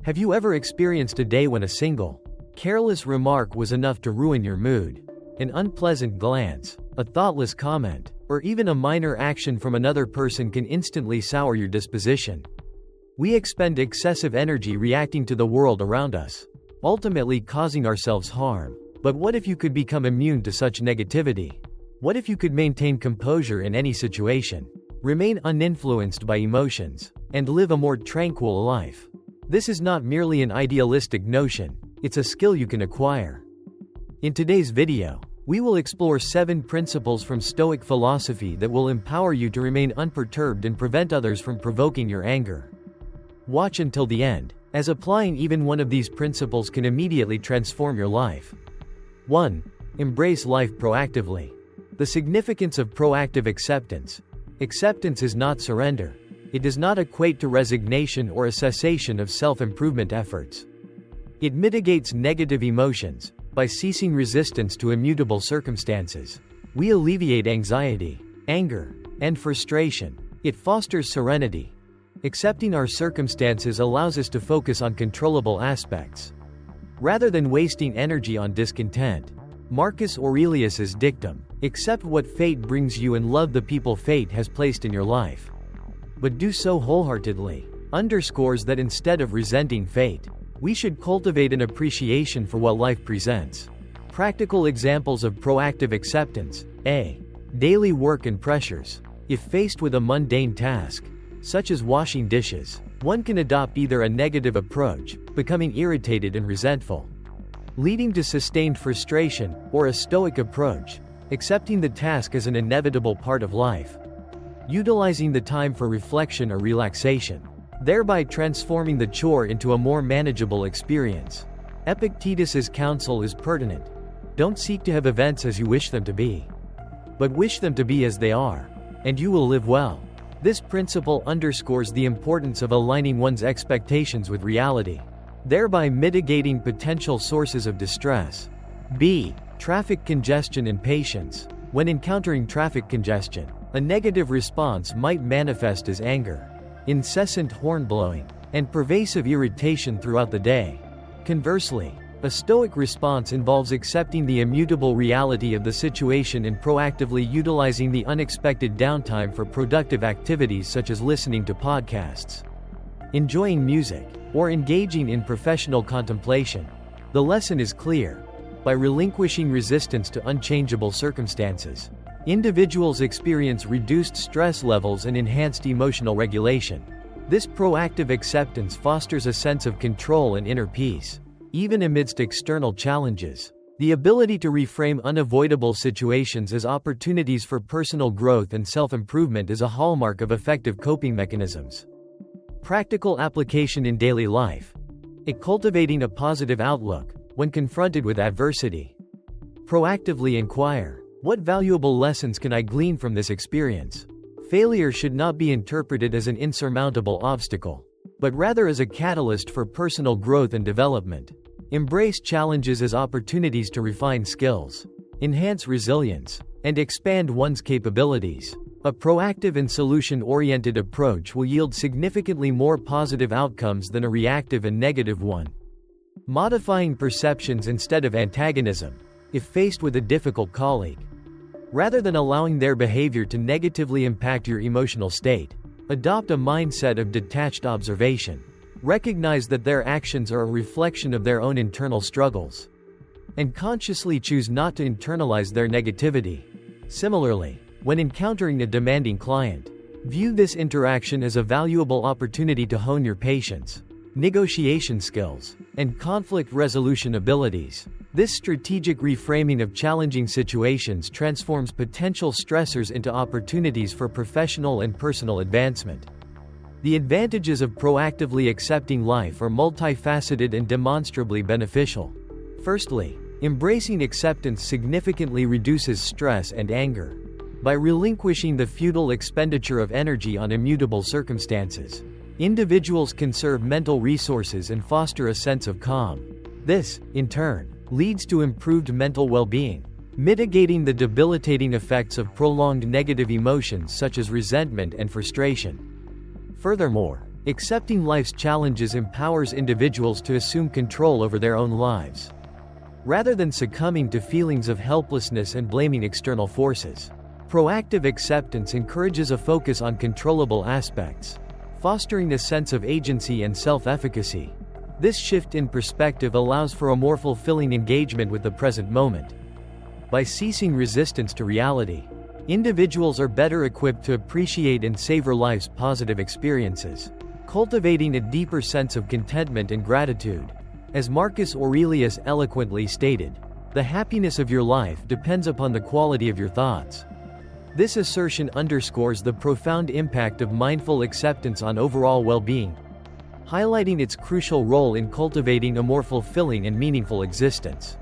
Have you ever experienced a day when a single, careless remark was enough to ruin your mood? An unpleasant glance, a thoughtless comment, or even a minor action from another person can instantly sour your disposition. We expend excessive energy reacting to the world around us, ultimately causing ourselves harm. But what if you could become immune to such negativity? What if you could maintain composure in any situation, remain uninfluenced by emotions, and live a more tranquil life? This is not merely an idealistic notion, it's a skill you can acquire. In today's video, we will explore 7 principles from Stoic philosophy that will empower you to remain unperturbed and prevent others from provoking your anger. Watch until the end, as applying even one of these principles can immediately transform your life. 1. Embrace life proactively. The significance of proactive acceptance. Acceptance is not surrender. It does not equate to resignation or a cessation of self-improvement efforts. It mitigates negative emotions. By ceasing resistance to immutable circumstances, we alleviate anxiety, anger, and frustration. It fosters serenity. Accepting our circumstances allows us to focus on controllable aspects, rather than wasting energy on discontent. Marcus Aurelius's dictum, "Accept what fate brings you and love the people fate has placed in your life, but do so wholeheartedly," underscores that instead of resenting fate, we should cultivate an appreciation for what life presents. Practical examples of proactive acceptance. A. Daily work and pressures. If faced with a mundane task, such as washing dishes, one can adopt either a negative approach, becoming irritated and resentful, leading to sustained frustration, or a stoic approach, accepting the task as an inevitable part of life, utilizing the time for reflection or relaxation, thereby transforming the chore into a more manageable experience. Epictetus's counsel is pertinent. Don't seek to have events as you wish them to be, but wish them to be as they are, and you will live well. This principle underscores the importance of aligning one's expectations with reality, thereby mitigating potential sources of distress. B. Traffic congestion and patience. When encountering traffic congestion, a negative response might manifest as anger, incessant horn blowing, and pervasive irritation throughout the day. Conversely, a stoic response involves accepting the immutable reality of the situation and proactively utilizing the unexpected downtime for productive activities such as listening to podcasts, enjoying music, or engaging in professional contemplation. The lesson is clear. By relinquishing resistance to unchangeable circumstances, individuals experience reduced stress levels and enhanced emotional regulation. This proactive acceptance fosters a sense of control and inner peace, even amidst external challenges. The ability to reframe unavoidable situations as opportunities for personal growth and self-improvement is a hallmark of effective coping mechanisms. Practical application in daily life. Cultivating a positive outlook when confronted with adversity. Proactively inquire, what valuable lessons can I glean from this experience? Failure should not be interpreted as an insurmountable obstacle, but rather as a catalyst for personal growth and development. Embrace challenges as opportunities to refine skills, enhance resilience, and expand one's capabilities. A proactive and solution-oriented approach will yield significantly more positive outcomes than a reactive and negative one. Modifying perceptions instead of antagonism. If faced with a difficult colleague, rather than allowing their behavior to negatively impact your emotional state, adopt a mindset of detached observation. Recognize that their actions are a reflection of their own internal struggles, and consciously choose not to internalize their negativity. Similarly, when encountering a demanding client, view this interaction as a valuable opportunity to hone your patience, negotiation skills, and conflict resolution abilities. This strategic reframing of challenging situations transforms potential stressors into opportunities for professional and personal advancement. The advantages of proactively accepting life are multifaceted and demonstrably beneficial. Firstly, embracing acceptance significantly reduces stress and anger. By relinquishing the futile expenditure of energy on immutable circumstances, individuals conserve mental resources and foster a sense of calm. This, in turn, leads to improved mental well-being, mitigating the debilitating effects of prolonged negative emotions such as resentment and frustration. Furthermore, Accepting life's challenges empowers individuals to assume control over their own lives, rather than succumbing to feelings of helplessness and blaming external forces. Proactive acceptance encourages a focus on controllable aspects, fostering a sense of agency and self-efficacy. This shift in perspective allows for a more fulfilling engagement with the present moment. By ceasing resistance to reality, individuals are better equipped to appreciate and savor life's positive experiences, cultivating a deeper sense of contentment and gratitude. As Marcus Aurelius eloquently stated, "The happiness of your life depends upon the quality of your thoughts." This assertion underscores the profound impact of mindful acceptance on overall well-being, highlighting its crucial role in cultivating a more fulfilling and meaningful existence.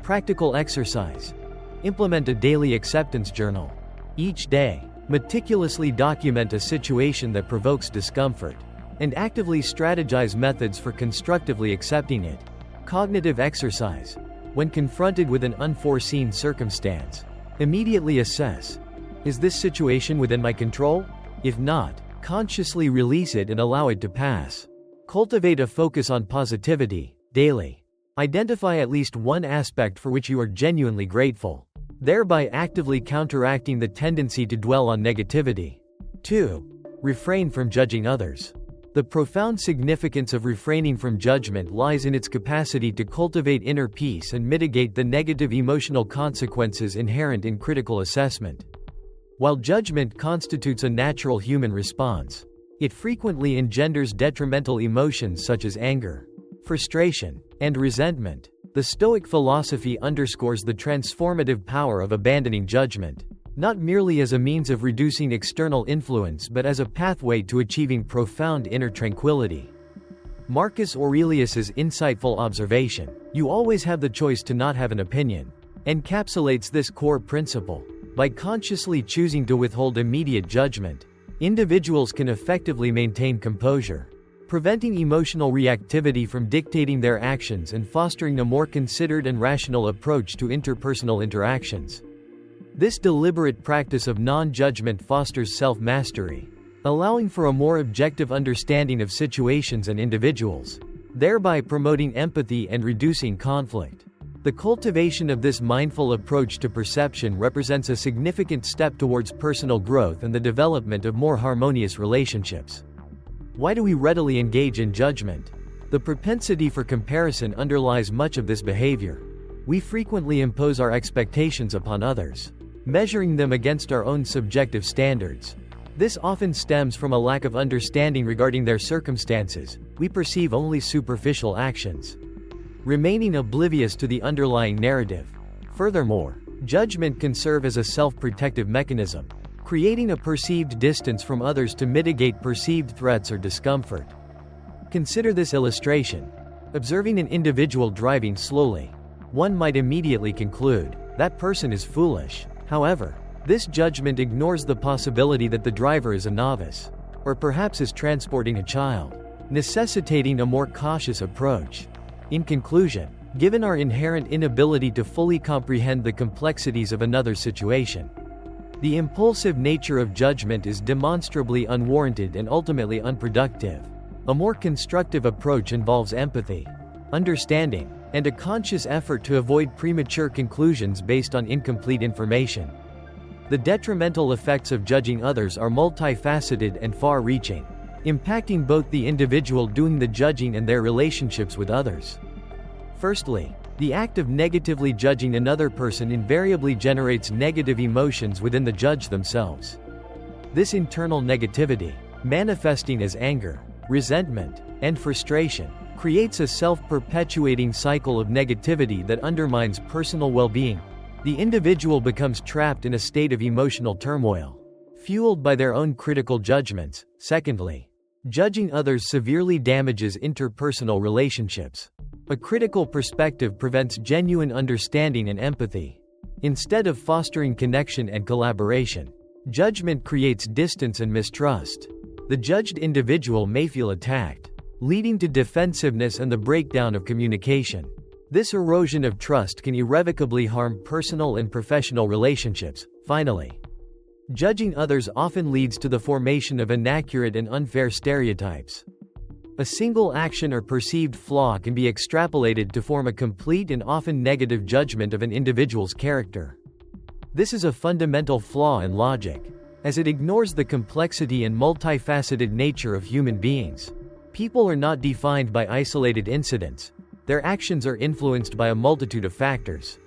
Practical exercise. Implement a daily acceptance journal. Each day, meticulously document a situation that provokes discomfort, and actively strategize methods for constructively accepting it. Cognitive exercise. When confronted with an unforeseen circumstance, immediately assess, is this situation within my control? If not, consciously release it and allow it to pass. Cultivate a focus on positivity, daily. Identify at least one aspect for which you are genuinely grateful, thereby actively counteracting the tendency to dwell on negativity. 2. Refrain from judging others. The profound significance of refraining from judgment lies in its capacity to cultivate inner peace and mitigate the negative emotional consequences inherent in critical assessment. While judgment constitutes a natural human response, it frequently engenders detrimental emotions such as anger, frustration, and resentment. The Stoic philosophy underscores the transformative power of abandoning judgment, not merely as a means of reducing external influence but as a pathway to achieving profound inner tranquility. Marcus Aurelius's insightful observation, "You always have the choice to not have an opinion," encapsulates this core principle. By consciously choosing to withhold immediate judgment, individuals can effectively maintain composure, preventing emotional reactivity from dictating their actions and fostering a more considered and rational approach to interpersonal interactions. This deliberate practice of non-judgment fosters self-mastery, allowing for a more objective understanding of situations and individuals, thereby promoting empathy and reducing conflict. The cultivation of this mindful approach to perception represents a significant step towards personal growth and the development of more harmonious relationships. Why do we readily engage in judgment? The propensity for comparison underlies much of this behavior. We frequently impose our expectations upon others, measuring them against our own subjective standards. This often stems from a lack of understanding regarding their circumstances. We perceive only superficial actions, remaining oblivious to the underlying narrative. Furthermore, judgment can serve as a self-protective mechanism, creating a perceived distance from others to mitigate perceived threats or discomfort. Consider this illustration. Observing an individual driving slowly, one might immediately conclude, "That person is foolish." However, this judgment ignores the possibility that the driver is a novice, or perhaps is transporting a child, necessitating a more cautious approach. In conclusion, given our inherent inability to fully comprehend the complexities of another's situation, the impulsive nature of judgment is demonstrably unwarranted and ultimately unproductive. A more constructive approach involves empathy, understanding, and a conscious effort to avoid premature conclusions based on incomplete information. The detrimental effects of judging others are multifaceted and far-reaching, impacting both the individual doing the judging and their relationships with others. Firstly, the act of negatively judging another person invariably generates negative emotions within the judge themselves. This internal negativity, manifesting as anger, resentment, and frustration, creates a self-perpetuating cycle of negativity that undermines personal well-being. The individual becomes trapped in a state of emotional turmoil, fueled by their own critical judgments. Secondly, judging others severely damages interpersonal relationships. A critical perspective prevents genuine understanding and empathy. Instead of fostering connection and collaboration, judgment creates distance and mistrust. The judged individual may feel attacked, leading to defensiveness and the breakdown of communication. This erosion of trust can irrevocably harm personal and professional relationships. Finally, Judging others often leads to the formation of inaccurate and unfair stereotypes. A single action or perceived flaw can be extrapolated to form a complete and often negative judgment of an individual's character. This is a fundamental flaw in logic, as it ignores the complexity and multifaceted nature of human beings. People are not defined by isolated incidents. Their actions are influenced by a multitude of factors.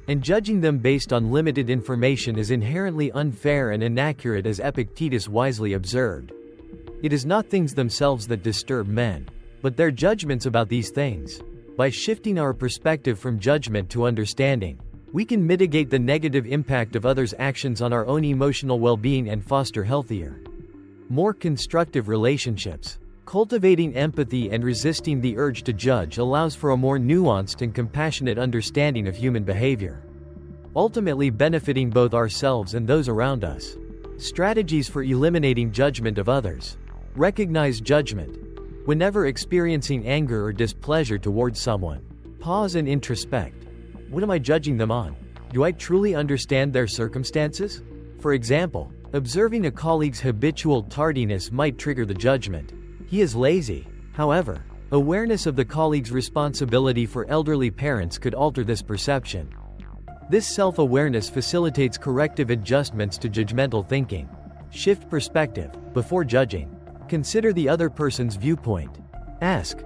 And judging them based on limited information is inherently unfair and inaccurate, as Epictetus wisely observed. It is not things themselves that disturb men, but their judgments about these things. By shifting our perspective from judgment to understanding, we can mitigate the negative impact of others' actions on our own emotional well-being and foster healthier, more constructive relationships. Cultivating empathy and resisting the urge to judge allows for a more nuanced and compassionate understanding of human behavior, ultimately benefiting both ourselves and those around us. Strategies for eliminating judgment of others. Recognize judgment. Whenever experiencing anger or displeasure towards someone, pause and introspect. What am I judging them on? Do I truly understand their circumstances? For example, observing a colleague's habitual tardiness might trigger the judgment, "He is lazy." However, awareness of the colleague's responsibility for elderly parents could alter this perception. This self-awareness facilitates corrective adjustments to judgmental thinking. Shift perspective. Before judging, consider the other person's viewpoint. Ask,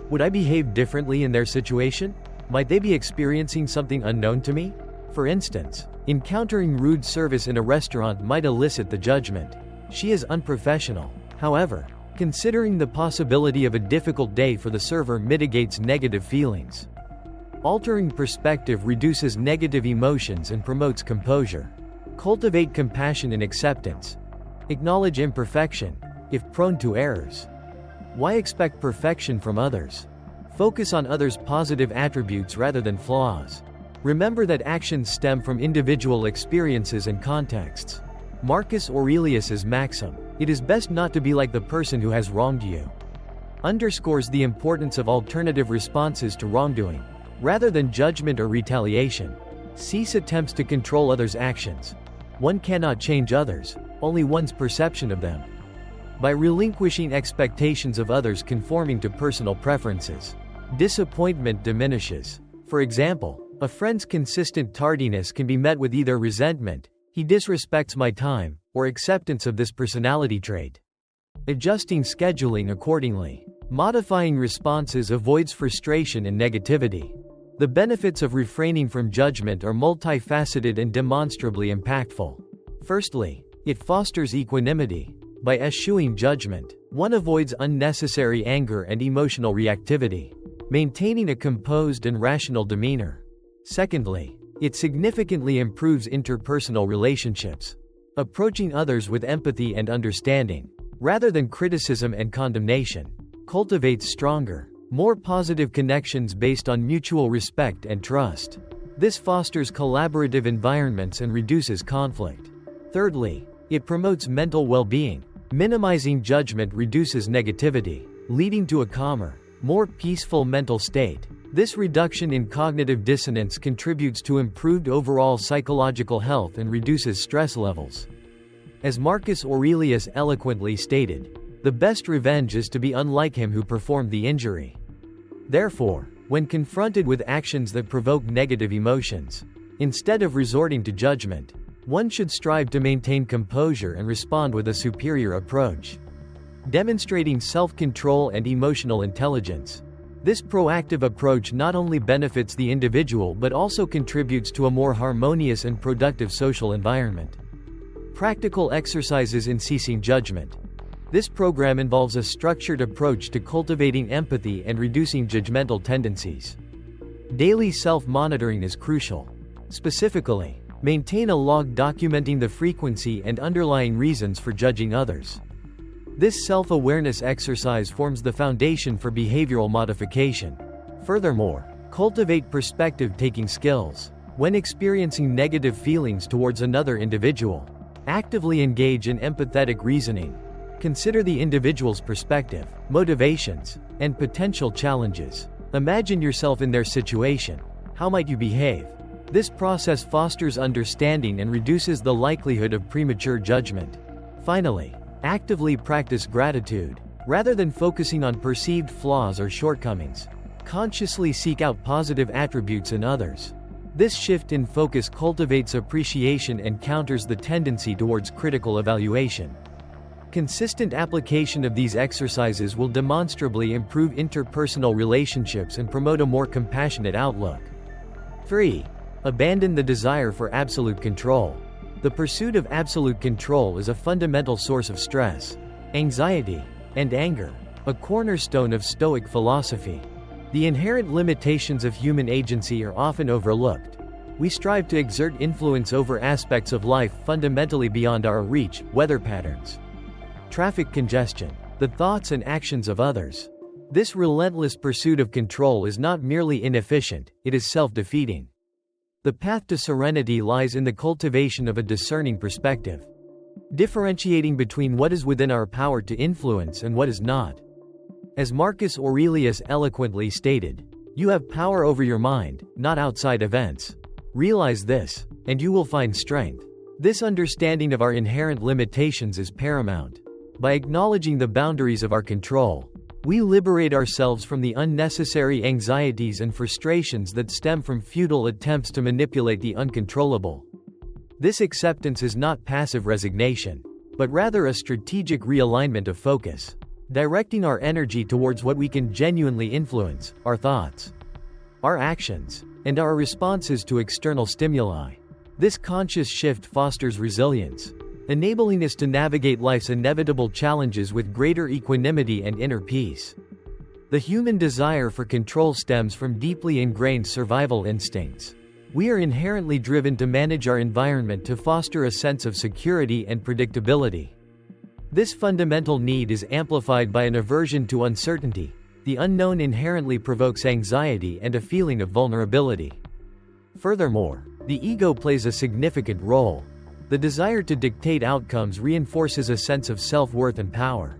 would I behave differently in their situation? Might they be experiencing something unknown to me? For instance, encountering rude service in a restaurant might elicit the judgment, "She is unprofessional." However, considering the possibility of a difficult day for the server mitigates negative feelings. Altering perspective reduces negative emotions and promotes composure. Cultivate compassion and acceptance. Acknowledge imperfection, if prone to errors. Why expect perfection from others? Focus on others' positive attributes rather than flaws. Remember that actions stem from individual experiences and contexts. Marcus Aurelius's maxim, "It is best not to be like the person who has wronged you," underscores the importance of alternative responses to wrongdoing. Rather than judgment or retaliation, cease attempts to control others' actions. One cannot change others, only one's perception of them. By relinquishing expectations of others conforming to personal preferences, disappointment diminishes. For example, a friend's consistent tardiness can be met with either resentment, "He disrespects my time," or acceptance of this personality trait. Adjusting scheduling accordingly. Modifying responses avoids frustration and negativity. The benefits of refraining from judgment are multifaceted and demonstrably impactful. Firstly, it fosters equanimity. By eschewing judgment, one avoids unnecessary anger and emotional reactivity, maintaining a composed and rational demeanor. Secondly, it significantly improves interpersonal relationships. Approaching others with empathy and understanding, rather than criticism and condemnation, cultivates stronger, more positive connections based on mutual respect and trust. This fosters collaborative environments and reduces conflict. Thirdly, it promotes mental well-being. Minimizing judgment reduces negativity, leading to a calmer, more peaceful mental state. This reduction in cognitive dissonance contributes to improved overall psychological health and reduces stress levels. As Marcus Aurelius eloquently stated, "The best revenge is to be unlike him who performed the injury." Therefore, when confronted with actions that provoke negative emotions, instead of resorting to judgment, one should strive to maintain composure and respond with a superior approach, demonstrating self-control and emotional intelligence. This proactive approach not only benefits the individual but also contributes to a more harmonious and productive social environment. Practical exercises in ceasing judgment. This program involves a structured approach to cultivating empathy and reducing judgmental tendencies. Daily self-monitoring is crucial. Specifically, maintain a log documenting the frequency and underlying reasons for judging others. This self-awareness exercise forms the foundation for behavioral modification. Furthermore, cultivate perspective-taking skills. When experiencing negative feelings towards another individual, actively engage in empathetic reasoning. Consider the individual's perspective, motivations, and potential challenges. Imagine yourself in their situation. How might you behave? This process fosters understanding and reduces the likelihood of premature judgment. Finally, actively practice gratitude. Rather than focusing on perceived flaws or shortcomings, consciously seek out positive attributes in others. This shift in focus cultivates appreciation and counters the tendency towards critical evaluation. Consistent application of these exercises will demonstrably improve interpersonal relationships and promote a more compassionate outlook. 3. Abandon the desire for absolute control. The pursuit of absolute control is a fundamental source of stress, anxiety, and anger, a cornerstone of Stoic philosophy. The inherent limitations of human agency are often overlooked. We strive to exert influence over aspects of life fundamentally beyond our reach: weather patterns, traffic congestion, the thoughts and actions of others. This relentless pursuit of control is not merely inefficient, it is self-defeating. The path to serenity lies in the cultivation of a discerning perspective, differentiating between what is within our power to influence and what is not. As Marcus Aurelius eloquently stated, "You have power over your mind, not outside events. Realize this, and you will find strength." This understanding of our inherent limitations is paramount. By acknowledging the boundaries of our control, we liberate ourselves from the unnecessary anxieties and frustrations that stem from futile attempts to manipulate the uncontrollable. This acceptance is not passive resignation, but rather a strategic realignment of focus, directing our energy towards what we can genuinely influence: our thoughts, our actions, and our responses to external stimuli. This conscious shift fosters resilience, enabling us to navigate life's inevitable challenges with greater equanimity and inner peace. The human desire for control stems from deeply ingrained survival instincts. We are inherently driven to manage our environment to foster a sense of security and predictability. This fundamental need is amplified by an aversion to uncertainty. The unknown inherently provokes anxiety and a feeling of vulnerability. Furthermore, the ego plays a significant role. The desire to dictate outcomes reinforces a sense of self-worth and power,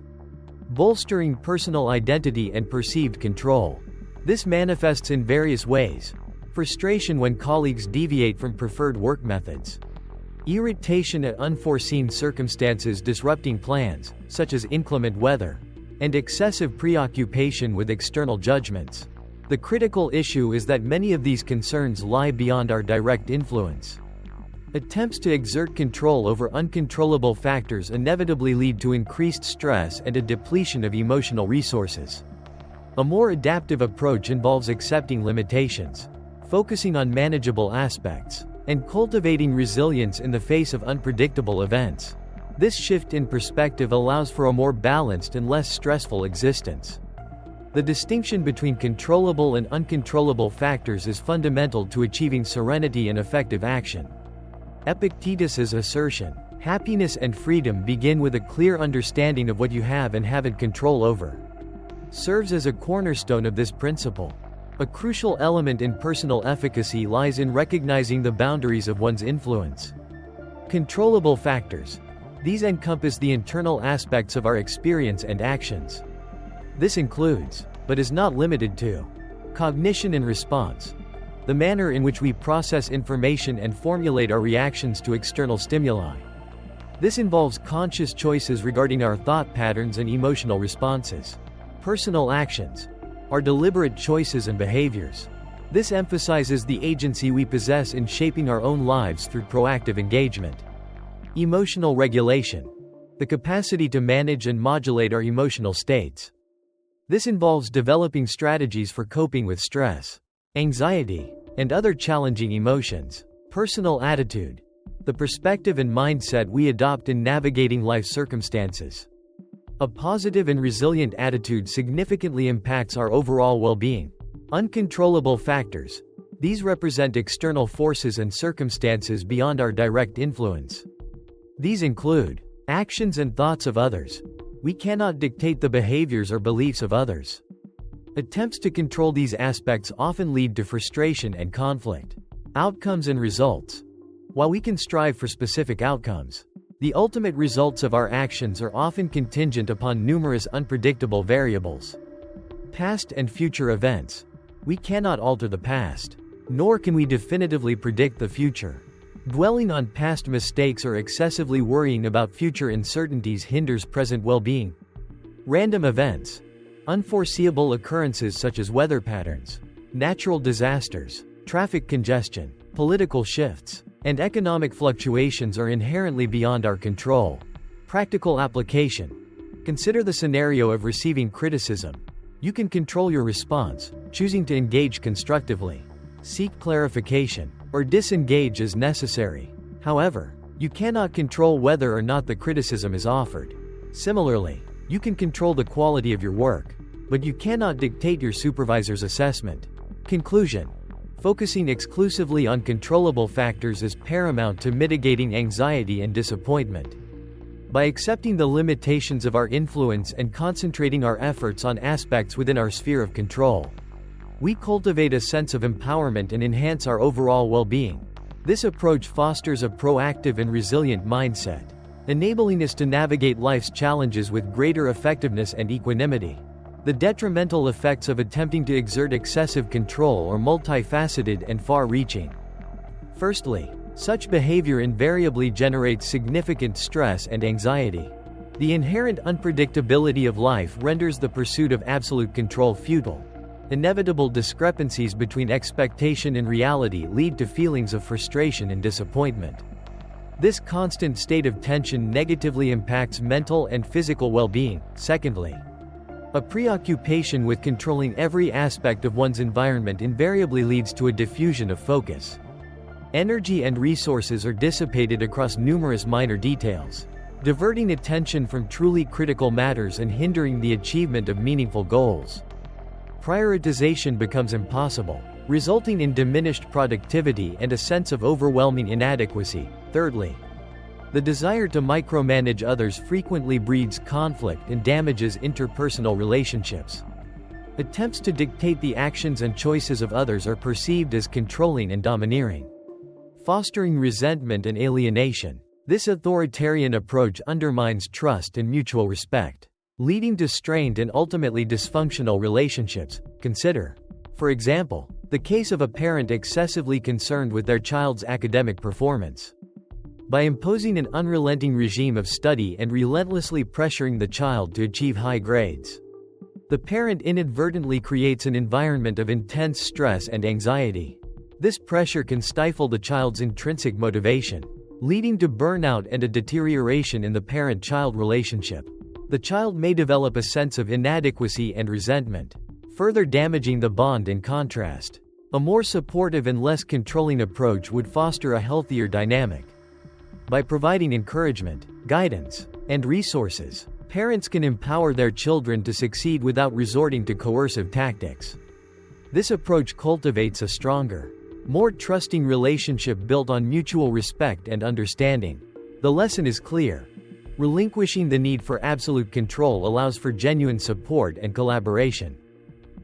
bolstering personal identity and perceived control. This manifests in various ways: frustration when colleagues deviate from preferred work methods, irritation at unforeseen circumstances disrupting plans, such as inclement weather, and excessive preoccupation with external judgments. The critical issue is that many of these concerns lie beyond our direct influence. Attempts to exert control over uncontrollable factors inevitably lead to increased stress and a depletion of emotional resources. A more adaptive approach involves accepting limitations, focusing on manageable aspects, and cultivating resilience in the face of unpredictable events. This shift in perspective allows for a more balanced and less stressful existence. The distinction between controllable and uncontrollable factors is fundamental to achieving serenity and effective action. Epictetus's assertion, "Happiness and freedom begin with a clear understanding of what you have and haven't control over," serves as a cornerstone of this principle. A crucial element in personal efficacy lies in recognizing the boundaries of one's influence. Controllable factors. These encompass the internal aspects of our experience and actions. This includes, but is not limited to, cognition and response, the manner in which we process information and formulate our reactions to external stimuli. This involves conscious choices regarding our thought patterns and emotional responses. Personal actions, our deliberate choices and behaviors. This emphasizes the agency we possess in shaping our own lives through proactive engagement. Emotional regulation, the capacity to manage and modulate our emotional states. This involves developing strategies for coping with stress, anxiety, and other challenging emotions. Personal attitude, the perspective and mindset we adopt in navigating life circumstances. A positive and resilient attitude significantly impacts our overall well-being. Uncontrollable factors. These represent external forces and circumstances beyond our direct influence. These include actions and thoughts of others. We cannot dictate the behaviors or beliefs of others. Attempts to control these aspects often lead to frustration and conflict. Outcomes and results. While we can strive for specific outcomes, the ultimate results of our actions are often contingent upon numerous unpredictable variables. Past and future events. We cannot alter the past, nor can we definitively predict the future. Dwelling on past mistakes or excessively worrying about future uncertainties hinders present well-being. Random events. Unforeseeable occurrences such as weather patterns, natural disasters, traffic congestion, political shifts, and economic fluctuations are inherently beyond our control. Practical application. Consider the scenario of receiving criticism. You can control your response, choosing to engage constructively, seek clarification, or disengage as necessary. However, you cannot control whether or not the criticism is offered. Similarly, you can control the quality of your work, but you cannot dictate your supervisor's assessment. Conclusion. Focusing exclusively on controllable factors is paramount to mitigating anxiety and disappointment. By accepting the limitations of our influence and concentrating our efforts on aspects within our sphere of control, we cultivate a sense of empowerment and enhance our overall well-being. This approach fosters a proactive and resilient mindset, enabling us to navigate life's challenges with greater effectiveness and equanimity. The detrimental effects of attempting to exert excessive control are multifaceted and far-reaching. Firstly, such behavior invariably generates significant stress and anxiety. The inherent unpredictability of life renders the pursuit of absolute control futile. Inevitable discrepancies between expectation and reality lead to feelings of frustration and disappointment. This constant state of tension negatively impacts mental and physical well-being. Secondly, a preoccupation with controlling every aspect of one's environment invariably leads to a diffusion of focus. Energy and resources are dissipated across numerous minor details, diverting attention from truly critical matters and hindering the achievement of meaningful goals. Prioritization becomes impossible, resulting in diminished productivity and a sense of overwhelming inadequacy. Thirdly, the desire to micromanage others frequently breeds conflict and damages interpersonal relationships. Attempts to dictate the actions and choices of others are perceived as controlling and domineering, fostering resentment and alienation. This authoritarian approach undermines trust and mutual respect, leading to strained and ultimately dysfunctional relationships. Consider, for example, the case of a parent excessively concerned with their child's academic performance. By imposing an unrelenting regime of study and relentlessly pressuring the child to achieve high grades, the parent inadvertently creates an environment of intense stress and anxiety. This pressure can stifle the child's intrinsic motivation, leading to burnout and a deterioration in the parent-child relationship. The child may develop a sense of inadequacy and resentment, further damaging the bond. In contrast, a more supportive and less controlling approach would foster a healthier dynamic. By providing encouragement, guidance, and resources, parents can empower their children to succeed without resorting to coercive tactics. This approach cultivates a stronger, more trusting relationship built on mutual respect and understanding. The lesson is clear. Relinquishing the need for absolute control allows for genuine support and collaboration,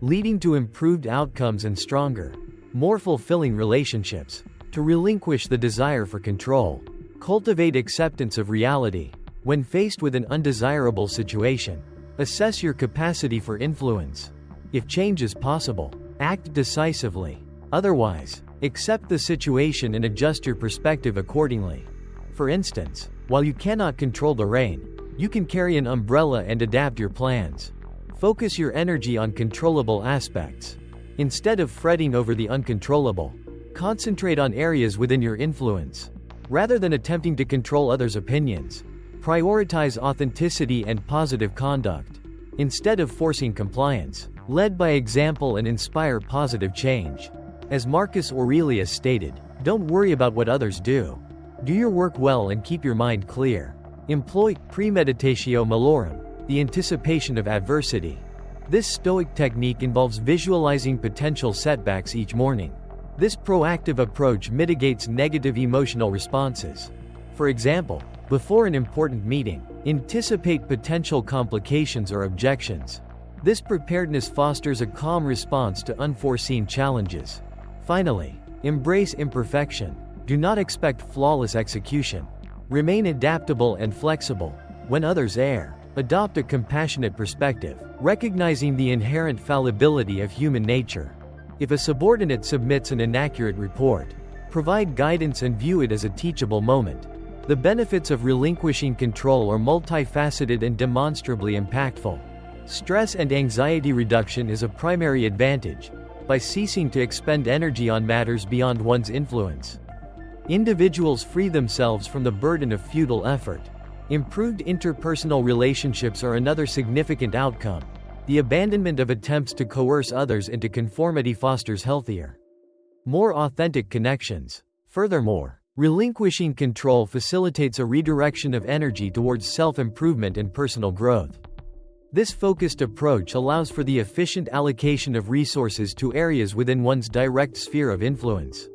leading to improved outcomes and stronger, more fulfilling relationships. To relinquish the desire for control, cultivate acceptance of reality. When faced with an undesirable situation, assess your capacity for influence. If change is possible, act decisively. Otherwise, accept the situation and adjust your perspective accordingly. For instance, while you cannot control the rain, you can carry an umbrella and adapt your plans. Focus your energy on controllable aspects. Instead of fretting over the uncontrollable, concentrate on areas within your influence. Rather than attempting to control others' opinions, prioritize authenticity and positive conduct. Instead of forcing compliance, lead by example and inspire positive change. As Marcus Aurelius stated, don't worry about what others do. Do your work well and keep your mind clear. Employ premeditatio malorum, the anticipation of adversity. This Stoic technique involves visualizing potential setbacks each morning. This proactive approach mitigates negative emotional responses. For example, before an important meeting, anticipate potential complications or objections. This preparedness fosters a calm response to unforeseen challenges. Finally, embrace imperfection. Do not expect flawless execution. Remain adaptable and flexible. When others err, adopt a compassionate perspective, recognizing the inherent fallibility of human nature. If a subordinate submits an inaccurate report, provide guidance and view it as a teachable moment. The benefits of relinquishing control are multifaceted and demonstrably impactful. Stress and anxiety reduction is a primary advantage, by ceasing to expend energy on matters beyond one's influence. Individuals free themselves from the burden of futile effort. Improved interpersonal relationships are another significant outcome. The abandonment of attempts to coerce others into conformity fosters healthier, more authentic connections. Furthermore, relinquishing control facilitates a redirection of energy towards self-improvement and personal growth. This focused approach allows for the efficient allocation of resources to areas within one's direct sphere of influence,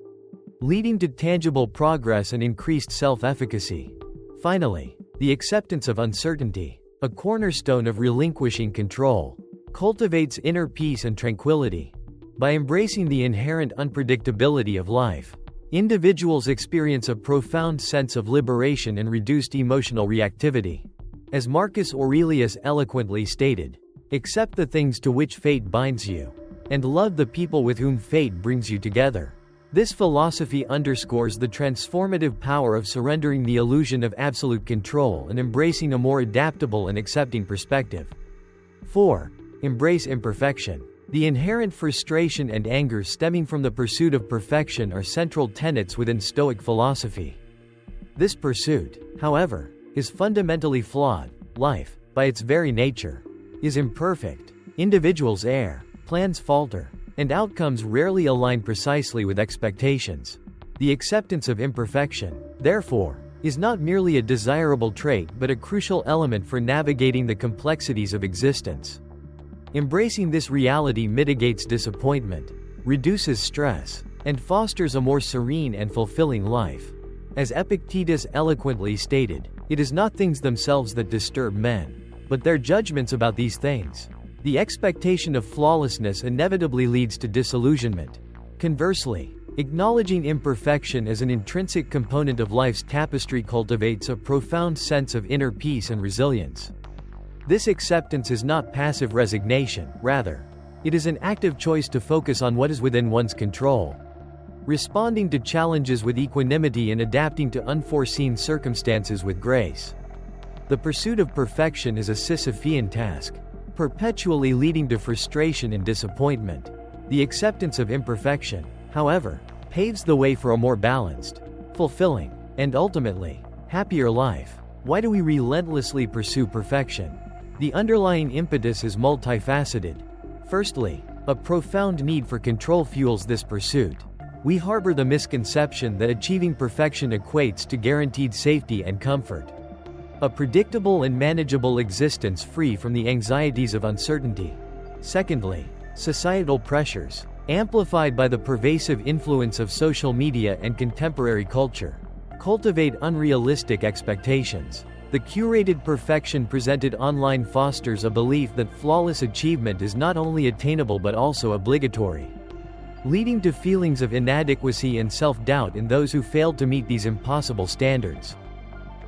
leading to tangible progress and increased self-efficacy. Finally, the acceptance of uncertainty, a cornerstone of relinquishing control, cultivates inner peace and tranquility. By embracing the inherent unpredictability of life, individuals experience a profound sense of liberation and reduced emotional reactivity. As Marcus Aurelius eloquently stated, "Accept the things to which fate binds you, and love the people with whom fate brings you together." This philosophy underscores the transformative power of surrendering the illusion of absolute control and embracing a more adaptable and accepting perspective. 4. Embrace imperfection. The inherent frustration and anger stemming from the pursuit of perfection are central tenets within Stoic philosophy. This pursuit, however, is fundamentally flawed. Life, by its very nature, is imperfect. Individuals err, plans falter, and outcomes rarely align precisely with expectations. The acceptance of imperfection, therefore, is not merely a desirable trait but a crucial element for navigating the complexities of existence. Embracing this reality mitigates disappointment, reduces stress, and fosters a more serene and fulfilling life. As Epictetus eloquently stated, "It is not things themselves that disturb men, but their judgments about these things." The expectation of flawlessness inevitably leads to disillusionment. Conversely, acknowledging imperfection as an intrinsic component of life's tapestry cultivates a profound sense of inner peace and resilience. This acceptance is not passive resignation, rather, it is an active choice to focus on what is within one's control, responding to challenges with equanimity and adapting to unforeseen circumstances with grace. The pursuit of perfection is a Sisyphean task, perpetually leading to frustration and disappointment. The acceptance of imperfection, however, paves the way for a more balanced, fulfilling, and ultimately, happier life. Why do we relentlessly pursue perfection? The underlying impetus is multifaceted. Firstly, a profound need for control fuels this pursuit. We harbor the misconception that achieving perfection equates to guaranteed safety and comfort, a predictable and manageable existence free from the anxieties of uncertainty. Secondly, societal pressures, amplified by the pervasive influence of social media and contemporary culture, cultivate unrealistic expectations. The curated perfection presented online fosters a belief that flawless achievement is not only attainable but also obligatory, leading to feelings of inadequacy and self-doubt in those who failed to meet these impossible standards.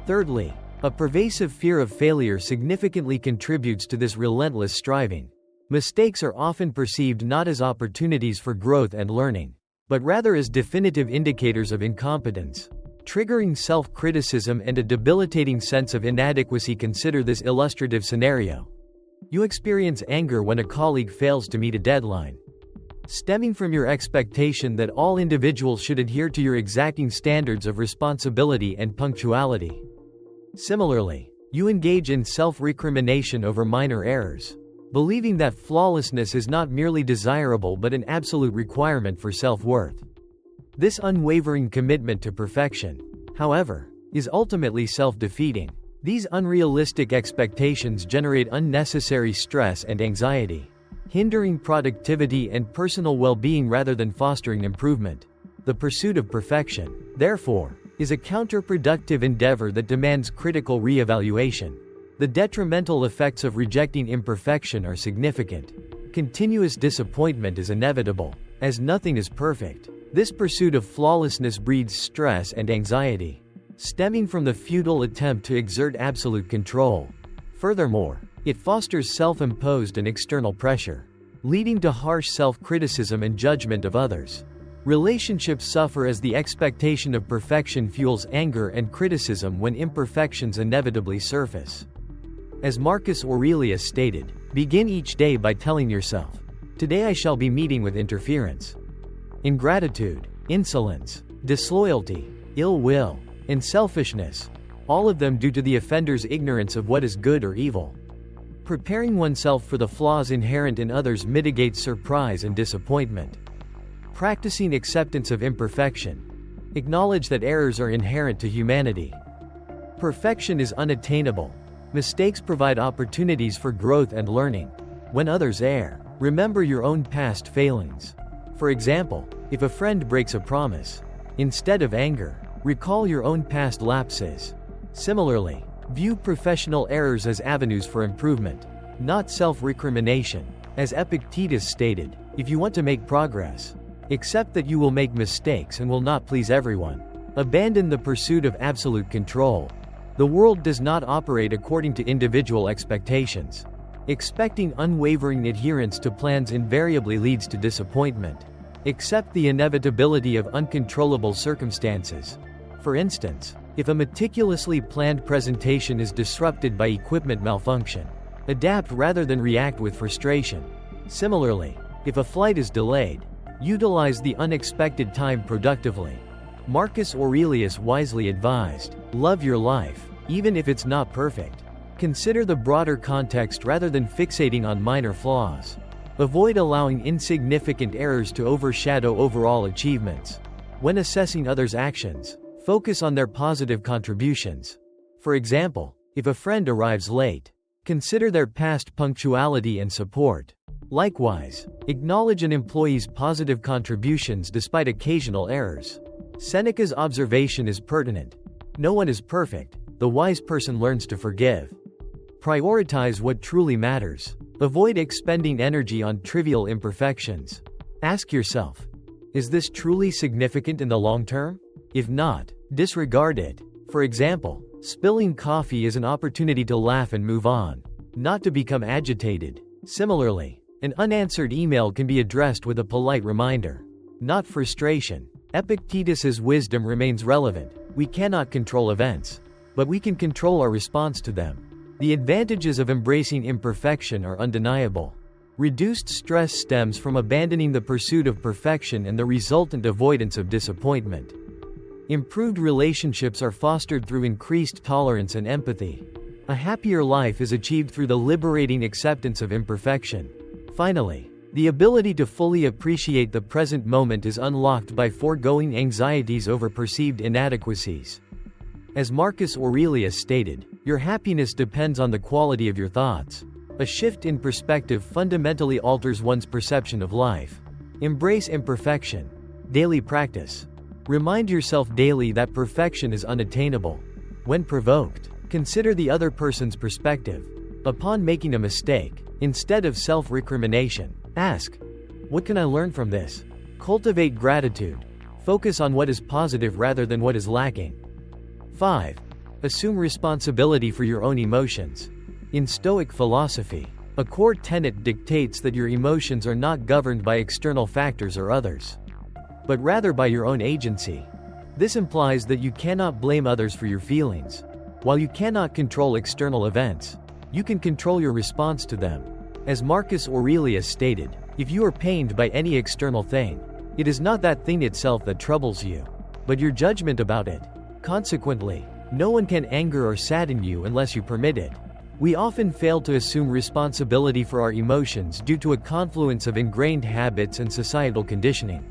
Thirdly, a pervasive fear of failure significantly contributes to this relentless striving. Mistakes are often perceived not as opportunities for growth and learning, but rather as definitive indicators of incompetence, triggering self-criticism and a debilitating sense of inadequacy. Consider this illustrative scenario. You experience anger when a colleague fails to meet a deadline, stemming from your expectation that all individuals should adhere to your exacting standards of responsibility and punctuality. Similarly, you engage in self-recrimination over minor errors, believing that flawlessness is not merely desirable but an absolute requirement for self-worth. This unwavering commitment to perfection, however, is ultimately self-defeating. These unrealistic expectations generate unnecessary stress and anxiety, hindering productivity and personal well-being rather than fostering improvement. The pursuit of perfection, therefore, is a counterproductive endeavor that demands critical re-evaluation. The detrimental effects of rejecting imperfection are significant. Continuous disappointment is inevitable, as nothing is perfect. This pursuit of flawlessness breeds stress and anxiety, stemming from the futile attempt to exert absolute control. Furthermore, it fosters self-imposed and external pressure, leading to harsh self-criticism and judgment of others. Relationships suffer as the expectation of perfection fuels anger and criticism when imperfections inevitably surface. As Marcus Aurelius stated, begin each day by telling yourself, "Today I shall be meeting with interference, ingratitude, insolence, disloyalty, ill will, and selfishness, all of them due to the offender's ignorance of what is good or evil." Preparing oneself for the flaws inherent in others mitigates surprise and disappointment. Practicing acceptance of imperfection. Acknowledge that errors are inherent to humanity. Perfection is unattainable. Mistakes provide opportunities for growth and learning. When others err, remember your own past failings. For example, if a friend breaks a promise, instead of anger, recall your own past lapses. Similarly, view professional errors as avenues for improvement, not self-recrimination. As Epictetus stated, if you want to make progress, accept that you will make mistakes and will not please everyone. Abandon the pursuit of absolute control. The world does not operate according to individual expectations. Expecting unwavering adherence to plans invariably leads to disappointment. Accept the inevitability of uncontrollable circumstances. For instance, if a meticulously planned presentation is disrupted by equipment malfunction, adapt rather than react with frustration. Similarly, if a flight is delayed, utilize the unexpected time productively. Marcus Aurelius wisely advised, "Love your life, even if it's not perfect." Consider the broader context rather than fixating on minor flaws. Avoid allowing insignificant errors to overshadow overall achievements. When assessing others' actions, focus on their positive contributions. For example, if a friend arrives late, consider their past punctuality and support. Likewise, acknowledge an employee's positive contributions despite occasional errors. Seneca's observation is pertinent. No one is perfect. The wise person learns to forgive. Prioritize what truly matters. Avoid expending energy on trivial imperfections. Ask yourself, is this truly significant in the long term? If not, disregard it. For example, spilling coffee is an opportunity to laugh and move on, not to become agitated. Similarly, an unanswered email can be addressed with a polite reminder, not frustration. Epictetus's wisdom remains relevant. We cannot control events, but we can control our response to them. The advantages of embracing imperfection are undeniable. Reduced stress stems from abandoning the pursuit of perfection and the resultant avoidance of disappointment. Improved relationships are fostered through increased tolerance and empathy. A happier life is achieved through the liberating acceptance of imperfection. Finally, the ability to fully appreciate the present moment is unlocked by foregoing anxieties over perceived inadequacies. As Marcus Aurelius stated, your happiness depends on the quality of your thoughts. A shift in perspective fundamentally alters one's perception of life. Embrace imperfection. Daily practice. Remind yourself daily that perfection is unattainable. When provoked, consider the other person's perspective. Upon making a mistake, instead of self-recrimination, ask, "What can I learn from this?" Cultivate gratitude. Focus on what is positive rather than what is lacking. 5. Assume responsibility for your own emotions. In Stoic philosophy, a core tenet dictates that your emotions are not governed by external factors or others, but rather by your own agency. This implies that you cannot blame others for your feelings. While you cannot control external events, you can control your response to them. As Marcus Aurelius stated, if you are pained by any external thing, it is not that thing itself that troubles you, but your judgment about it. Consequently, no one can anger or sadden you unless you permit it. We often fail to assume responsibility for our emotions due to a confluence of ingrained habits and societal conditioning.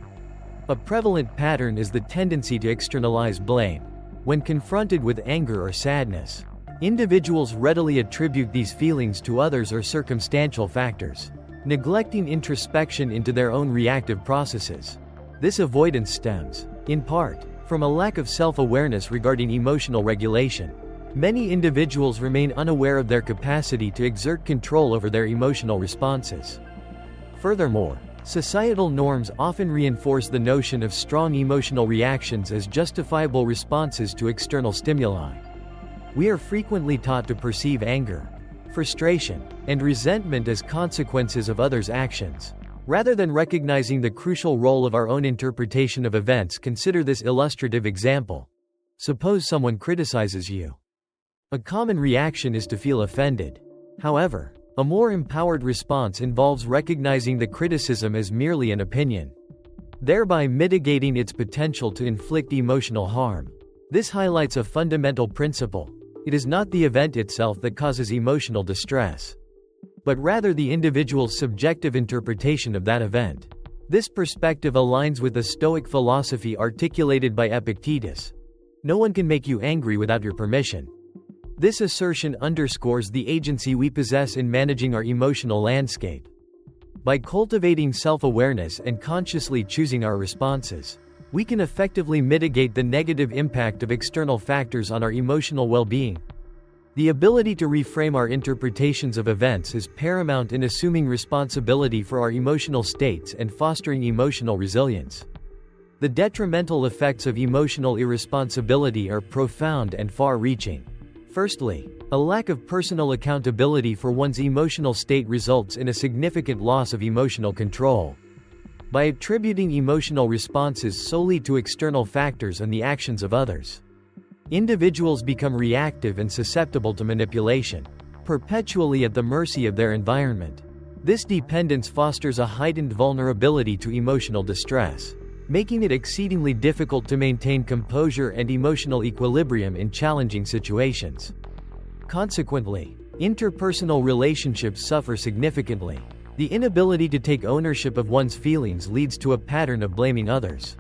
A prevalent pattern is the tendency to externalize blame. When confronted with anger or sadness, individuals readily attribute these feelings to others or circumstantial factors, neglecting introspection into their own reactive processes. This avoidance stems, in part, from a lack of self-awareness regarding emotional regulation. Many individuals remain unaware of their capacity to exert control over their emotional responses. Furthermore, societal norms often reinforce the notion of strong emotional reactions as justifiable responses to external stimuli. We are frequently taught to perceive anger, frustration, and resentment as consequences of others' actions. Rather than recognizing the crucial role of our own interpretation of events, consider this illustrative example. Suppose someone criticizes you. A common reaction is to feel offended. However, a more empowered response involves recognizing the criticism as merely an opinion, thereby mitigating its potential to inflict emotional harm. This highlights a fundamental principle. It is not the event itself that causes emotional distress, but rather the individual's subjective interpretation of that event. This perspective aligns with the Stoic philosophy articulated by Epictetus. No one can make you angry without your permission. This assertion underscores the agency we possess in managing our emotional landscape. By cultivating self-awareness and consciously choosing our responses, we can effectively mitigate the negative impact of external factors on our emotional well-being. The ability to reframe our interpretations of events is paramount in assuming responsibility for our emotional states and fostering emotional resilience. The detrimental effects of emotional irresponsibility are profound and far-reaching. Firstly, a lack of personal accountability for one's emotional state results in a significant loss of emotional control. By attributing emotional responses solely to external factors and the actions of others, individuals become reactive and susceptible to manipulation, perpetually at the mercy of their environment. This dependence fosters a heightened vulnerability to emotional distress, making it exceedingly difficult to maintain composure and emotional equilibrium in challenging situations. Consequently, interpersonal relationships suffer significantly. The inability to take ownership of one's feelings leads to a pattern of blaming others,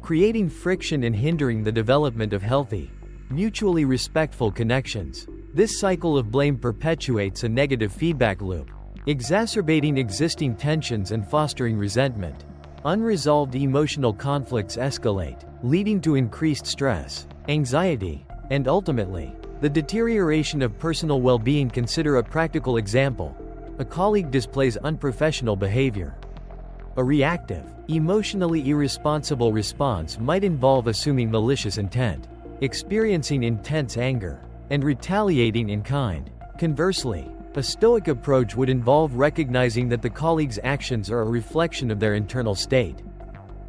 creating friction and hindering the development of healthy, mutually respectful connections. This cycle of blame perpetuates a negative feedback loop, exacerbating existing tensions and fostering resentment. Unresolved emotional conflicts escalate, leading to increased stress, anxiety, and ultimately, the deterioration of personal well-being. Consider a practical example. A colleague displays unprofessional behavior. A reactive, emotionally irresponsible response might involve assuming malicious intent, experiencing intense anger, and retaliating in kind. Conversely, a Stoic approach would involve recognizing that the colleague's actions are a reflection of their internal state,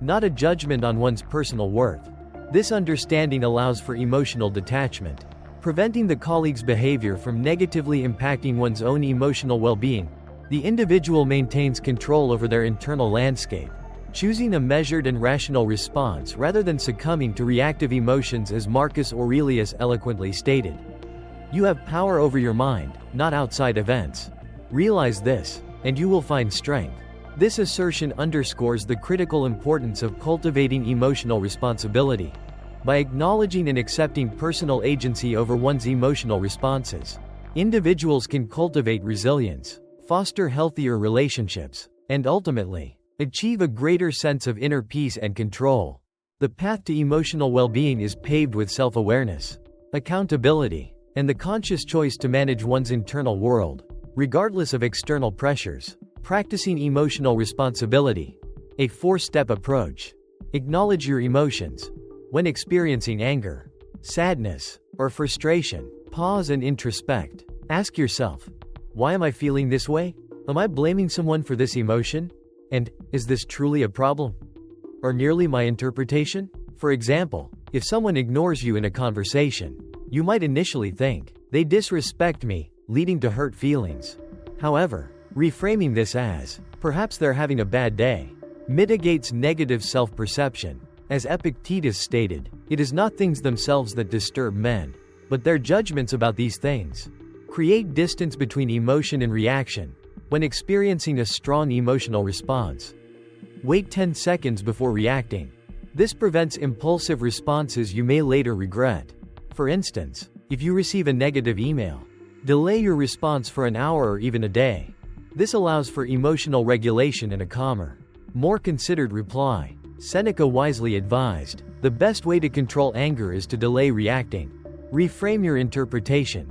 not a judgment on one's personal worth. This understanding allows for emotional detachment, preventing the colleague's behavior from negatively impacting one's own emotional well-being. The individual maintains control over their internal landscape, choosing a measured and rational response rather than succumbing to reactive emotions, as Marcus Aurelius eloquently stated. You have power over your mind, not outside events. Realize this, and you will find strength. This assertion underscores the critical importance of cultivating emotional responsibility. By acknowledging and accepting personal agency over one's emotional responses, individuals can cultivate resilience, foster healthier relationships, and ultimately, achieve a greater sense of inner peace and control. The path to emotional well-being is paved with self-awareness, accountability, and the conscious choice to manage one's internal world, regardless of external pressures. Practicing emotional responsibility. A 4-step approach. Acknowledge your emotions. When experiencing anger, sadness, or frustration, pause and introspect. Ask yourself, why am I feeling this way? Am I blaming someone for this emotion? And, is this truly a problem? Or merely my interpretation? For example, if someone ignores you in a conversation, you might initially think, they disrespect me, leading to hurt feelings. However, reframing this as, perhaps they're having a bad day, mitigates negative self-perception. As Epictetus stated, it is not things themselves that disturb men, but their judgments about these things. Create distance between emotion and reaction. When experiencing a strong emotional response, wait 10 seconds before reacting. This prevents impulsive responses you may later regret. For instance, if you receive a negative email, delay your response for an hour or even a day. This allows for emotional regulation and a calmer, more considered reply. Seneca wisely advised, the best way to control anger is to delay reacting. Reframe your interpretation.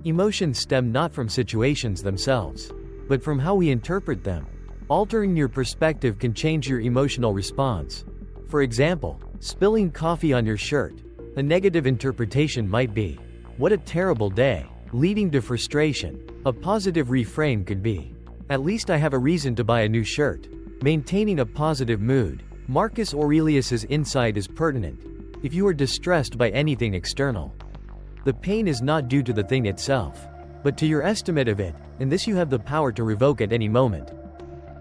Emotions stem not from situations themselves, but from how we interpret them. Altering your perspective can change your emotional response. For example, spilling coffee on your shirt. A negative interpretation might be, what a terrible day, leading to frustration. A positive reframe could be, "At least I have a reason to buy a new shirt." Maintaining a positive mood. Marcus Aurelius's insight is pertinent. If you are distressed by anything external, the pain is not due to the thing itself, but to your estimate of it, and this you have the power to revoke at any moment.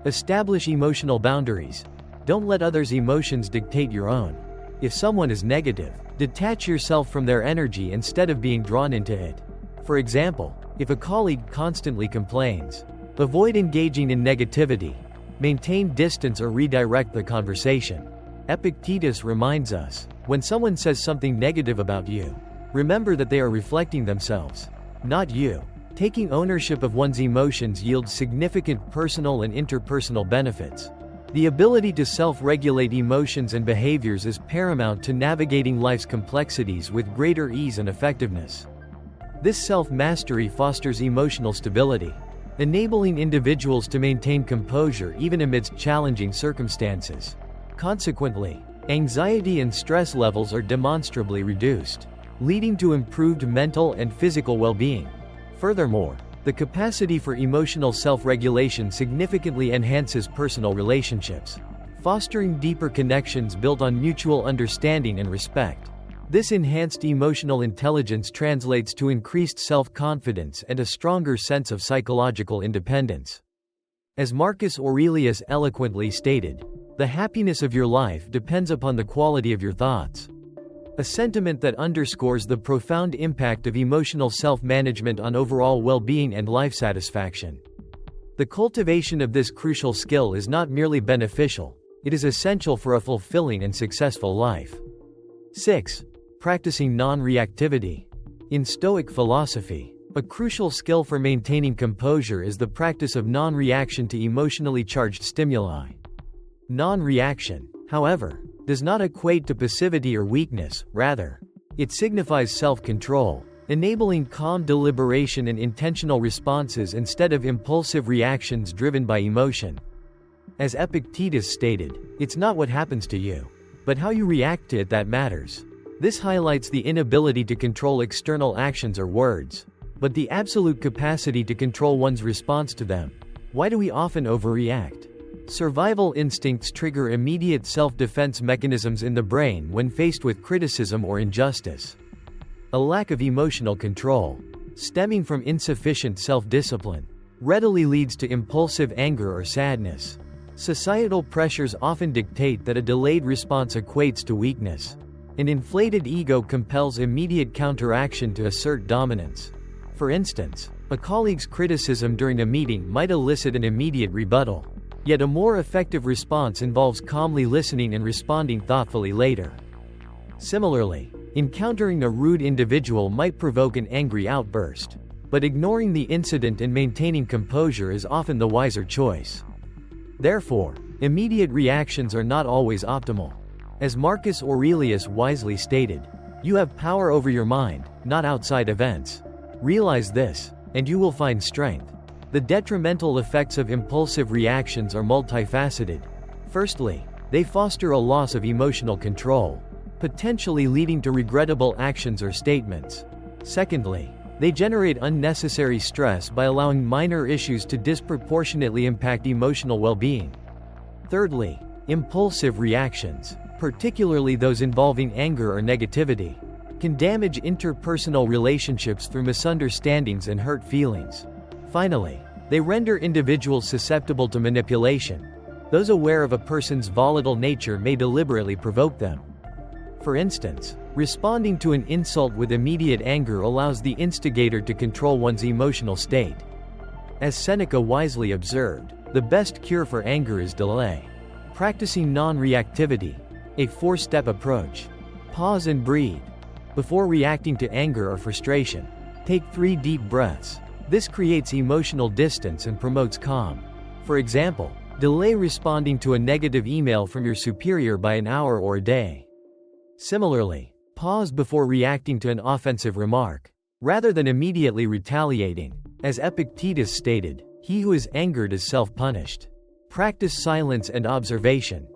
Establish emotional boundaries. Don't let others' emotions dictate your own. If someone is negative, detach yourself from their energy instead of being drawn into it. For example, if a colleague constantly complains, avoid engaging in negativity. Maintain distance or redirect the conversation. Epictetus reminds us, when someone says something negative about you, remember that they are reflecting themselves, not you. Taking ownership of one's emotions yields significant personal and interpersonal benefits. The ability to self-regulate emotions and behaviors is paramount to navigating life's complexities with greater ease and effectiveness. This self-mastery fosters emotional stability, enabling individuals to maintain composure even amidst challenging circumstances. Consequently, anxiety and stress levels are demonstrably reduced, leading to improved mental and physical well-being. Furthermore, the capacity for emotional self-regulation significantly enhances personal relationships, fostering deeper connections built on mutual understanding and respect. This enhanced emotional intelligence translates to increased self-confidence and a stronger sense of psychological independence. As Marcus Aurelius eloquently stated, "The happiness of your life depends upon the quality of your thoughts." A sentiment that underscores the profound impact of emotional self-management on overall well-being and life satisfaction. The cultivation of this crucial skill is not merely beneficial, it is essential for a fulfilling and successful life. 6. Practicing non-reactivity. In Stoic philosophy, a crucial skill for maintaining composure is the practice of non-reaction to emotionally charged stimuli. Non-reaction, however, does not equate to passivity or weakness, rather, it signifies self-control, enabling calm deliberation and intentional responses instead of impulsive reactions driven by emotion. As Epictetus stated, "It's not what happens to you, but how you react to it that matters." This highlights the inability to control external actions or words, but the absolute capacity to control one's response to them. Why do we often overreact? Survival instincts trigger immediate self-defense mechanisms in the brain when faced with criticism or injustice. A lack of emotional control, stemming from insufficient self-discipline, readily leads to impulsive anger or sadness. Societal pressures often dictate that a delayed response equates to weakness. An inflated ego compels immediate counteraction to assert dominance. For instance, a colleague's criticism during a meeting might elicit an immediate rebuttal. Yet a more effective response involves calmly listening and responding thoughtfully later. Similarly, encountering a rude individual might provoke an angry outburst, but ignoring the incident and maintaining composure is often the wiser choice. Therefore, immediate reactions are not always optimal. As Marcus Aurelius wisely stated, "You have power over your mind, not outside events." Realize this, and you will find strength. The detrimental effects of impulsive reactions are multifaceted. Firstly, they foster a loss of emotional control, potentially leading to regrettable actions or statements. Secondly, they generate unnecessary stress by allowing minor issues to disproportionately impact emotional well-being. Thirdly, impulsive reactions, particularly those involving anger or negativity, can damage interpersonal relationships through misunderstandings and hurt feelings. Finally, they render individuals susceptible to manipulation. Those aware of a person's volatile nature may deliberately provoke them. For instance, responding to an insult with immediate anger allows the instigator to control one's emotional state. As Seneca wisely observed, the best cure for anger is delay. Practicing non-reactivity, a four-step approach. Pause and breathe. Before reacting to anger or frustration, take 3 deep breaths. This creates emotional distance and promotes calm. For example, delay responding to a negative email from your superior by an hour or a day. Similarly, pause before reacting to an offensive remark, rather than immediately retaliating. As Epictetus stated, "He who is angered is self-punished." Practice silence and observation.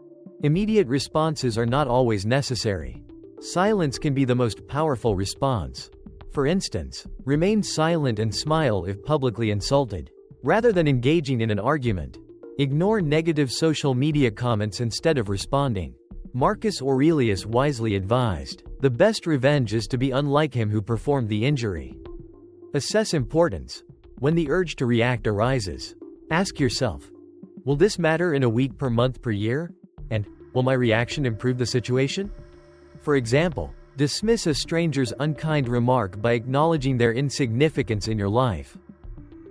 Immediate responses are not always necessary. Silence can be the most powerful response. For instance, remain silent and smile if publicly insulted. Rather than engaging in an argument, ignore negative social media comments instead of responding. Marcus Aurelius wisely advised, "The best revenge is to be unlike him who performed the injury." Assess importance. When the urge to react arises, ask yourself, will this matter in a week, per month, per year? And, will my reaction improve the situation? For example, dismiss a stranger's unkind remark by acknowledging their insignificance in your life.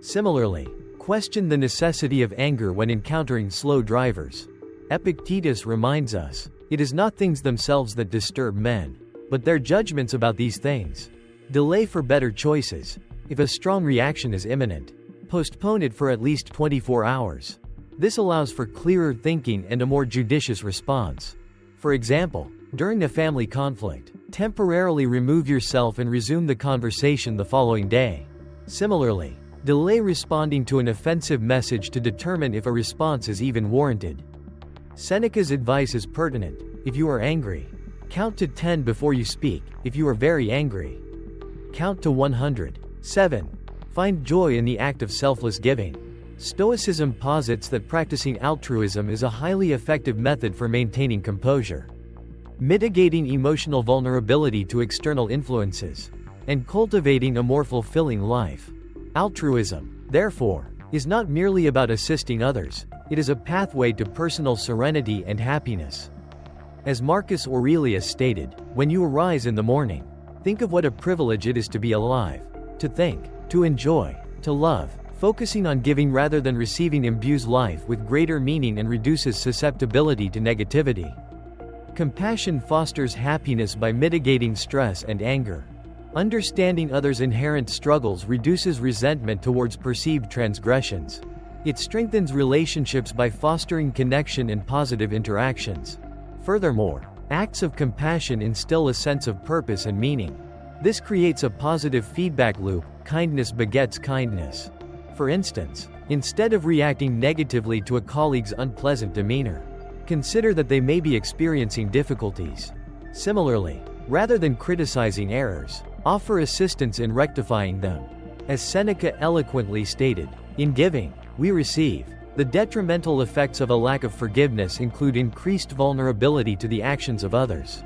Similarly, question the necessity of anger when encountering slow drivers. Epictetus reminds us, it is not things themselves that disturb men, but their judgments about these things. Delay for better choices. If a strong reaction is imminent, postpone it for at least 24 hours. This allows for clearer thinking and a more judicious response. For example, during a family conflict, temporarily remove yourself and resume the conversation the following day. Similarly, delay responding to an offensive message to determine if a response is even warranted. Seneca's advice is pertinent. If you are angry, count to 10 before you speak. If you are very angry, count to 100. 7. Find joy in the act of selfless giving. Stoicism posits that practicing altruism is a highly effective method for maintaining composure, mitigating emotional vulnerability to external influences, and cultivating a more fulfilling life. Altruism, therefore, is not merely about assisting others, it is a pathway to personal serenity and happiness. As Marcus Aurelius stated, when you arise in the morning, think of what a privilege it is to be alive. To think, to enjoy, to love, focusing on giving rather than receiving imbues life with greater meaning and reduces susceptibility to negativity. Compassion fosters happiness by mitigating stress and anger. Understanding others' inherent struggles reduces resentment towards perceived transgressions. It strengthens relationships by fostering connection and positive interactions. Furthermore, acts of compassion instill a sense of purpose and meaning. This creates a positive feedback loop. Kindness begets kindness. For instance, instead of reacting negatively to a colleague's unpleasant demeanor, consider that they may be experiencing difficulties. Similarly, rather than criticizing errors, offer assistance in rectifying them. As Seneca eloquently stated, in giving, we receive. The detrimental effects of a lack of forgiveness include increased vulnerability to the actions of others,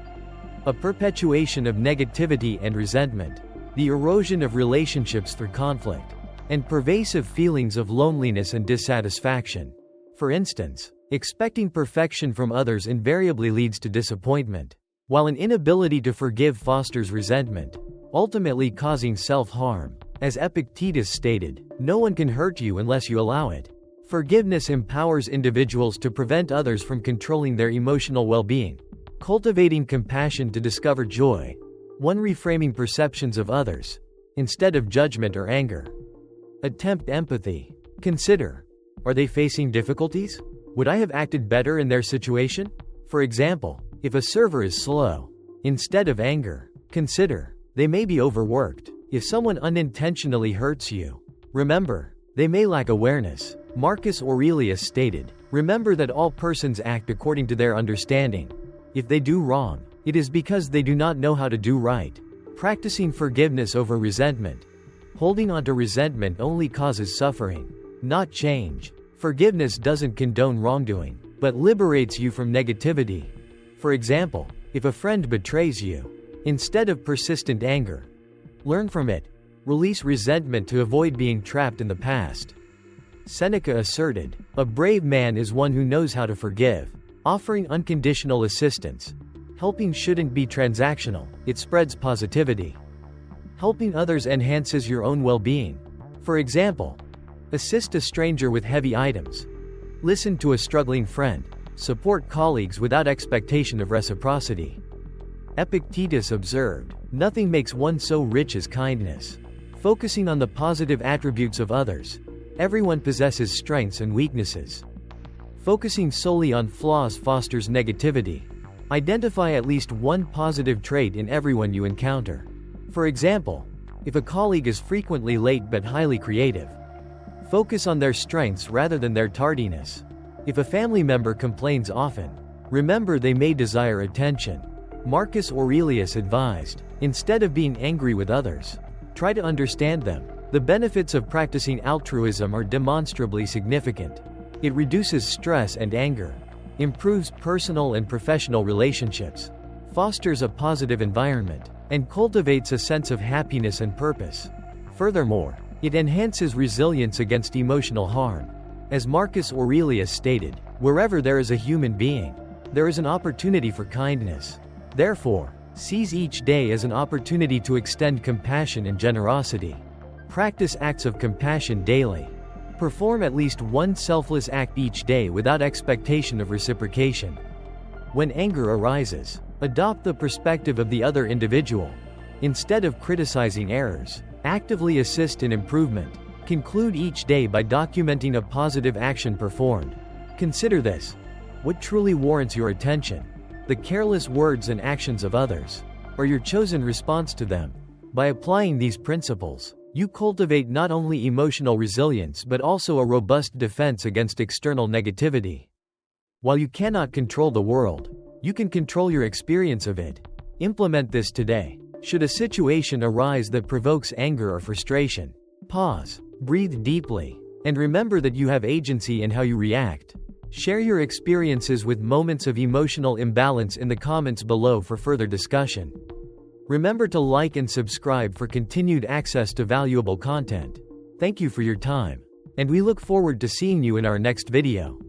a perpetuation of negativity and resentment, the erosion of relationships through conflict, and pervasive feelings of loneliness and dissatisfaction. For instance, expecting perfection from others invariably leads to disappointment, while an inability to forgive fosters resentment, ultimately causing self-harm. As Epictetus stated, no one can hurt you unless you allow it. Forgiveness empowers individuals to prevent others from controlling their emotional well-being. Cultivating compassion to discover joy. One, reframing perceptions of others, instead of judgment or anger. Attempt empathy. Consider, are they facing difficulties? Would I have acted better in their situation? For example, if a server is slow, instead of anger, consider, they may be overworked. If someone unintentionally hurts you, remember, they may lack awareness. Marcus Aurelius stated, remember that all persons act according to their understanding. If they do wrong, it is because they do not know how to do right. Practicing forgiveness over resentment. Holding on to resentment only causes suffering, not change. Forgiveness doesn't condone wrongdoing, but liberates you from negativity. For example, if a friend betrays you, instead of persistent anger, learn from it. Release resentment to avoid being trapped in the past. Seneca asserted, a brave man is one who knows how to forgive. Offering unconditional assistance. Helping shouldn't be transactional, it spreads positivity. Helping others enhances your own well-being. For example, assist a stranger with heavy items. Listen to a struggling friend. Support colleagues without expectation of reciprocity. Epictetus observed, nothing makes one so rich as kindness. Focusing on the positive attributes of others. Everyone possesses strengths and weaknesses. Focusing solely on flaws fosters negativity. Identify at least one positive trait in everyone you encounter. For example, if a colleague is frequently late but highly creative, focus on their strengths rather than their tardiness. If a family member complains often, remember they may desire attention. Marcus Aurelius advised, instead of being angry with others, Try to understand them. The benefits of practicing altruism are demonstrably significant. It reduces stress and anger, improves personal and professional relationships, fosters a positive environment, and cultivates a sense of happiness and purpose. Furthermore, it enhances resilience against emotional harm. As Marcus Aurelius stated, "Wherever there is a human being, there is an opportunity for kindness." Therefore, seize each day as an opportunity to extend compassion and generosity. Practice acts of compassion daily. Perform at least one selfless act each day without expectation of reciprocation. When anger arises, adopt the perspective of the other individual. Instead of criticizing errors, actively assist in improvement. Conclude each day by documenting a positive action performed. Consider this: what truly warrants your attention? The careless words and actions of others, or your chosen response to them? By applying these principles, you cultivate not only emotional resilience but also a robust defense against external negativity. While you cannot control the world, you can control your experience of it. Implement this today. Should a situation arise that provokes anger or frustration, pause, breathe deeply, and remember that you have agency in how you react. Share your experiences with moments of emotional imbalance in the comments below for further discussion. Remember to like and subscribe for continued access to valuable content. Thank you for your time, and we look forward to seeing you in our next video.